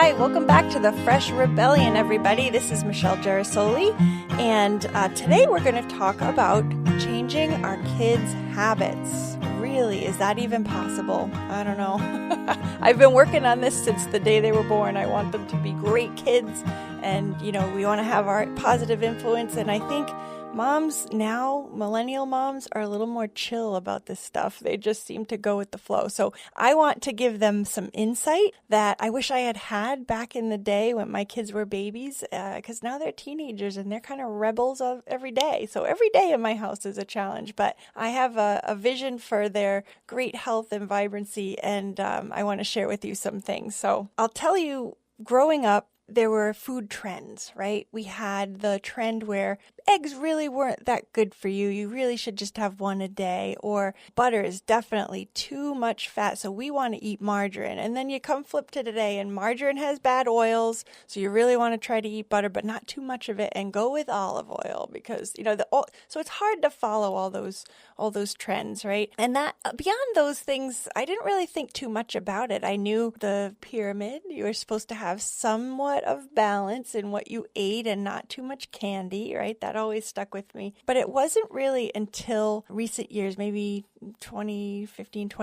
right, welcome back to the Fresh Rebellion, everybody. This is Michelle-girasole, and today we're going to talk about changing our kids' habits. Really, is that even possible? I don't know. I've been working on this since the day they were born. I want them to be great kids, and, we want to have our positive influence, and I think moms now, millennial moms, are a little more chill about this stuff. They just seem to go with the flow. So I want to give them some insight that I wish I had back in the day when my kids were babies, because now they're teenagers and they're kind of rebels of every day. So every day in my house is a challenge, but I have a vision for their great health and vibrancy, and I want to share with you some things. So I'll tell you, growing up, there were food trends, right? We had the trend where eggs really weren't that good for you. You really should just have one a day. Or butter is definitely too much fat, so we want to eat margarine. And then you come flip to today, and margarine has bad oils, so you really want to try to eat butter, but not too much of it, and go with olive oil because so it's hard to follow all those trends, right? And that beyond those things, I didn't really think too much about it. I knew the pyramid. You were supposed to have somewhat of balance in what you ate and not too much candy, right? That always stuck with me. But it wasn't really until recent years, maybe 20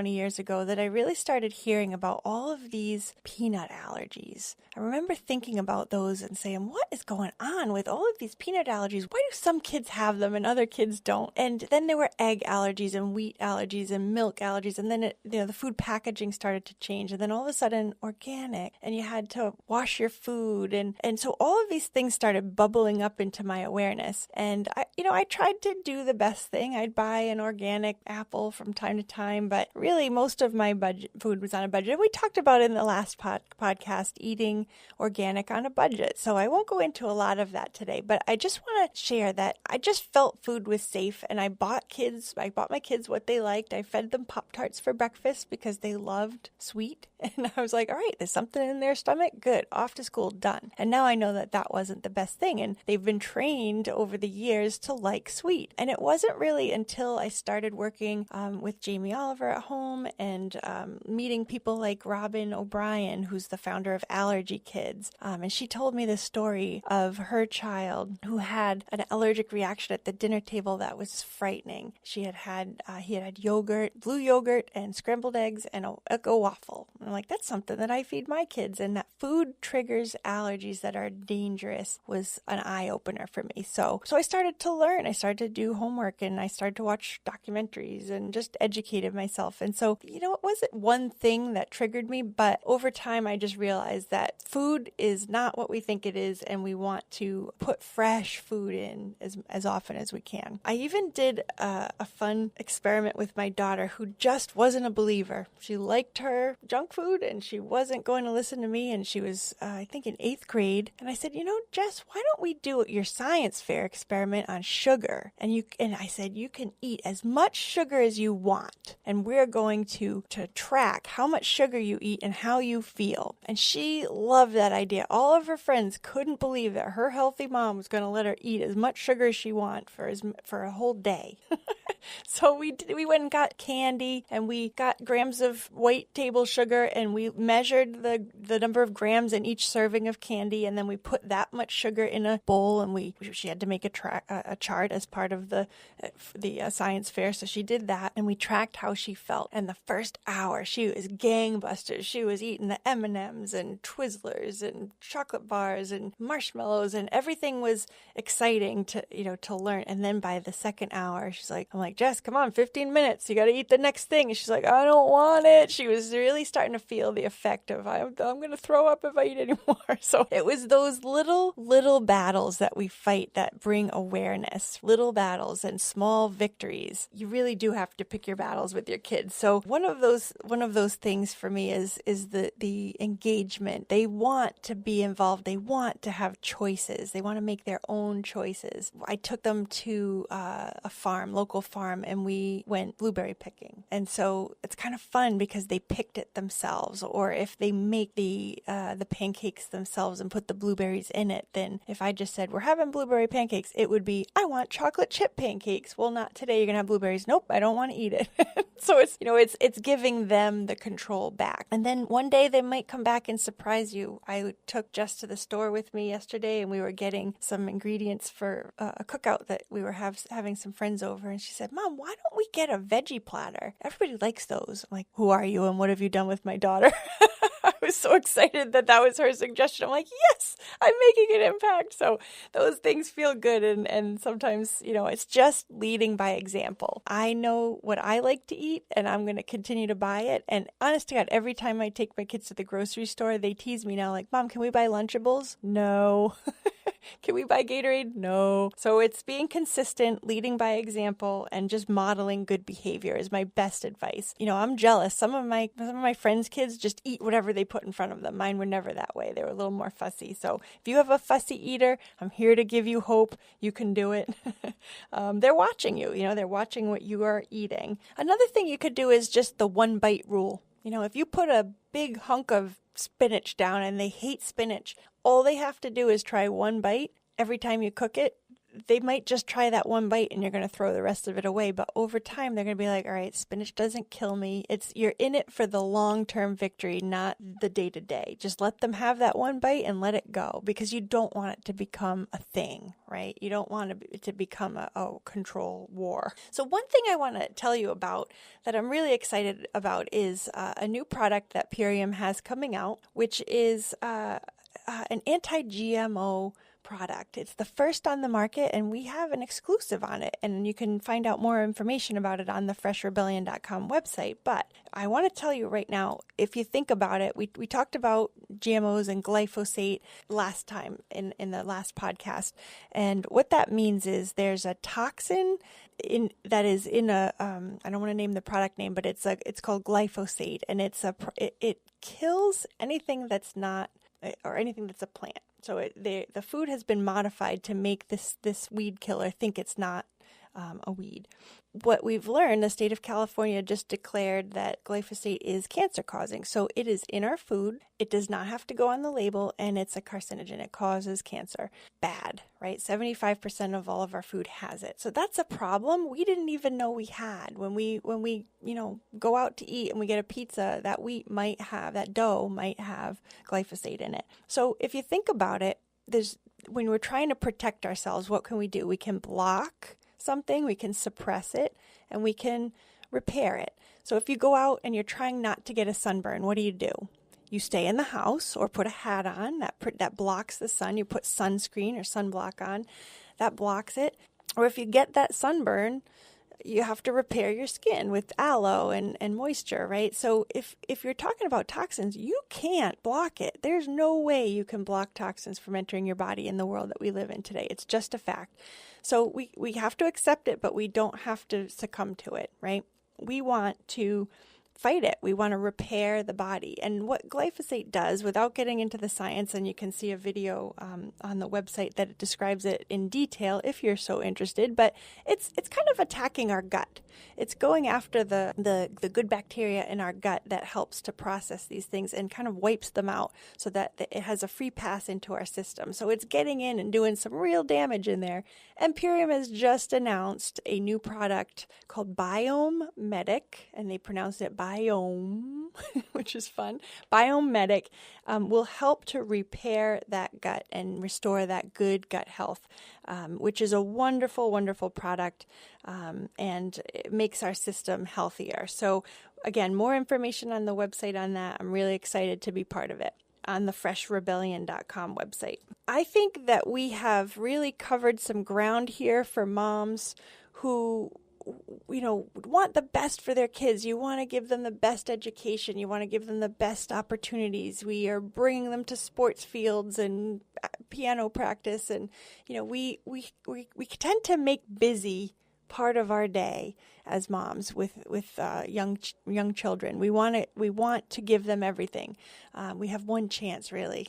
years ago, that I really started hearing about all of these peanut allergies. I remember thinking about those and saying, what is going on with all of these peanut allergies? Why do some kids have them and other kids don't? And then there were egg allergies and wheat allergies and milk allergies. And then the food packaging started to change. And then all of a sudden, organic. And you had to wash your food. And so all of these things started bubbling up into my awareness. And I tried to do the best thing. I'd buy an organic apple from time to time, but really most of my food was on a budget. And we talked about in the last podcast eating organic on a budget. So I won't go into a lot of that today, but I just want to share that I just felt food was safe, and I bought my kids what they liked. I fed them Pop-Tarts for breakfast because they loved sweet. And I was like, all right, there's something in their stomach. Good. Off to school. Done. And now I know that wasn't the best thing. And they've been trained over the years to like sweet. And it wasn't really until I started working with Jamie Oliver at home and meeting people like Robin O'Brien, who's the founder of Allergy Kids. And she told me the story of her child who had an allergic reaction at the dinner table that was frightening. He had yogurt, blue yogurt, and scrambled eggs, and a Eggo waffle. And I'm like, that's something that I feed my kids. And that food triggers allergies that are dangerous was an eye-opener for me. So I started to learn. I started to do homework, and I started to watch documentaries and just educated myself. And so, it wasn't one thing that triggered me, but over time I just realized that food is not what we think it is, and we want to put fresh food in as often as we can. I even did a fun experiment with my daughter who just wasn't a believer. She liked her junk food, and she wasn't going to listen to me, and she was, I think, in 8th grade. And I said, Jess, why don't we do your science fair experiment on sugar? And I said, you can eat as much sugar as you want, and we're going to track how much sugar you eat and how you feel. And she loved that idea. All of her friends couldn't believe that her healthy mom was going to let her eat as much sugar as she wanted for a whole day. So we went and got candy, and we got grams of white table sugar, and we measured the number of grams in each serving of candy, and then we put that much sugar in a bowl, and she had to make a chart as part of the science fair. So she did that, and we tracked how she felt. And the first hour, she was gangbusters. She was eating the M&Ms and Twizzlers and chocolate bars and marshmallows, and everything was exciting to learn. And then by the second hour, I'm like, Jess, come on, 15 minutes. You got to eat the next thing. And she's like, I don't want it. She was really starting to feel the effect of, I'm going to throw up if I eat anymore. So it was those little battles that we fight that bring awareness, little battles and small victories. You really do have to pick your battles with your kids. So one of those things for me is the engagement. They want to be involved. They want to have choices. They want to make their own choices. I took them to a local farm farm and we went blueberry picking. And so it's kind of fun because they picked it themselves. Or if they make the pancakes themselves and put the blueberries in it, then if I just said, we're having blueberry pancakes, it would be, I want chocolate chip pancakes. Well, not today. You're going to have blueberries. Nope, I don't want to eat it. So it's giving them the control back. And then one day they might come back and surprise you. I took Jess to the store with me yesterday and we were getting some ingredients for a cookout that we were having some friends over. And she said, Mom, why don't we get a veggie platter? Everybody likes those. I'm like, who are you and what have you done with my daughter? I was so excited that was her suggestion. I'm like, yes, I'm making an impact. So those things feel good. And sometimes, it's just leading by example. I know what I like to eat and I'm going to continue to buy it. And honest to God, every time I take my kids to the grocery store, they tease me now like, Mom, can we buy Lunchables? No. Can we buy Gatorade? No. So it's being consistent, leading by example, and just modeling good behavior is my best advice. I'm jealous. Some of my friends' kids just eat whatever they put in front of them. Mine were never that way. They were a little more fussy. So if you have a fussy eater, I'm here to give you hope. You can do it. They're watching you. They're watching what you are eating. Another thing you could do is just the one bite rule. If you put a big hunk of spinach down and they hate spinach, all they have to do is try one bite every time you cook it. They might just try that one bite and you're going to throw the rest of it away. But over time, they're going to be like, all right, spinach doesn't kill me. You're in it for the long-term victory, not the day-to-day. Just let them have that one bite and let it go because you don't want it to become a thing, right? You don't want it to become a control war. So one thing I want to tell you about that I'm really excited about is a new product that Purium has coming out, which is an anti-GMO product. It's the first on the market and we have an exclusive on it, and you can find out more information about it on the freshrebellion.com website. But I want to tell you right now, if you think about it, we talked about GMOs and glyphosate last time in the last podcast, and what that means is there's a toxin that is in a I don't want to name the product name, but it's called glyphosate, and it kills anything that's not or anything that's a plant. So the food has been modified to make this weed killer think it's not a weed. What we've learned, the state of California just declared that glyphosate is cancer causing. So it is in our food. It does not have to go on the label, and it's a carcinogen. It causes cancer. Bad, right? 75% of all of our food has it. So that's a problem we didn't even know we had. When we go out to eat and we get a pizza, that dough might have glyphosate in it. So if you think about it, when we're trying to protect ourselves, what can we do? We can block something, we can suppress it, and we can repair it. So if you go out and you're trying not to get a sunburn, what do? You stay in the house or put a hat on that blocks the sun. You put sunscreen or sunblock on, that blocks it. Or if you get that sunburn, you have to repair your skin with aloe and moisture, right? So if you're talking about toxins, you can't block it. There's no way you can block toxins from entering your body in the world that we live in today. It's just a fact. So we have to accept it, but we don't have to succumb to it, right? We want to fight it. We want to repair the body. And what glyphosate does, without getting into the science, and you can see a video on the website that describes it in detail if you're so interested, but it's kind of attacking our gut. It's going after the good bacteria in our gut that helps to process these things and kind of wipes them out so that it has a free pass into our system. So it's getting in and doing some real damage in there. And Purium has just announced a new product called Biome Medic, and they pronounced it Biome, which is fun. Biome Medic will help to repair that gut and restore that good gut health, which is a wonderful, wonderful product, and it makes our system healthier. So again, more information on the website on that. I'm really excited to be part of it on the freshrebellion.com website. I think that we have really covered some ground here for moms who want the best for their kids. You want to give them the best education. You want to give them the best opportunities. We are bringing them to sports fields and piano practice. And, we tend to make busy part of our day. as moms with young children. We want to give them everything. We have one chance, really,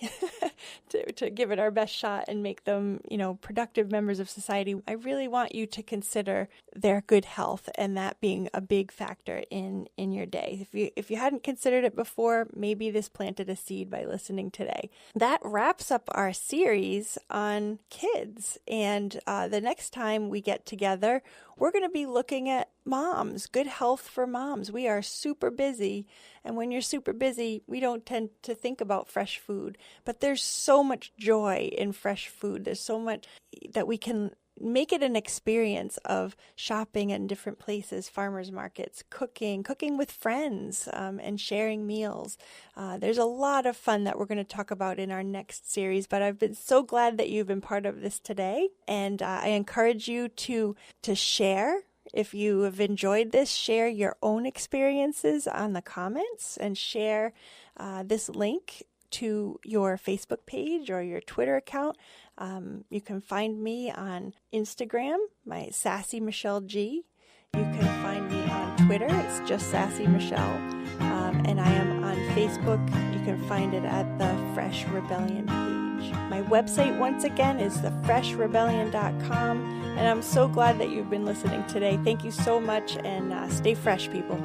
to give it our best shot and make them, productive members of society. I really want you to consider their good health and that being a big factor in your day. If you hadn't considered it before, maybe this planted a seed by listening today. That wraps up our series on kids. And the next time we get together, we're going to be looking at moms, good health for moms. We are super busy. And when you're super busy, we don't tend to think about fresh food. But there's so much joy in fresh food. There's so much that we can make it an experience of shopping in different places, farmers markets, cooking with friends, and sharing meals. There's a lot of fun that we're going to talk about in our next series, but I've been so glad that you've been part of this today, and I encourage you to share. If you have enjoyed this, share your own experiences on the comments and share this link to your Facebook page or your Twitter account. You can find me on Instagram, my Sassy Michelle G. You can find me on Twitter. It's just Sassy Michelle. And I am on Facebook. You can find it at the Fresh Rebellion page. My website, once again, is thefreshrebellion.com. And I'm so glad that you've been listening today. Thank you so much, and stay fresh, people.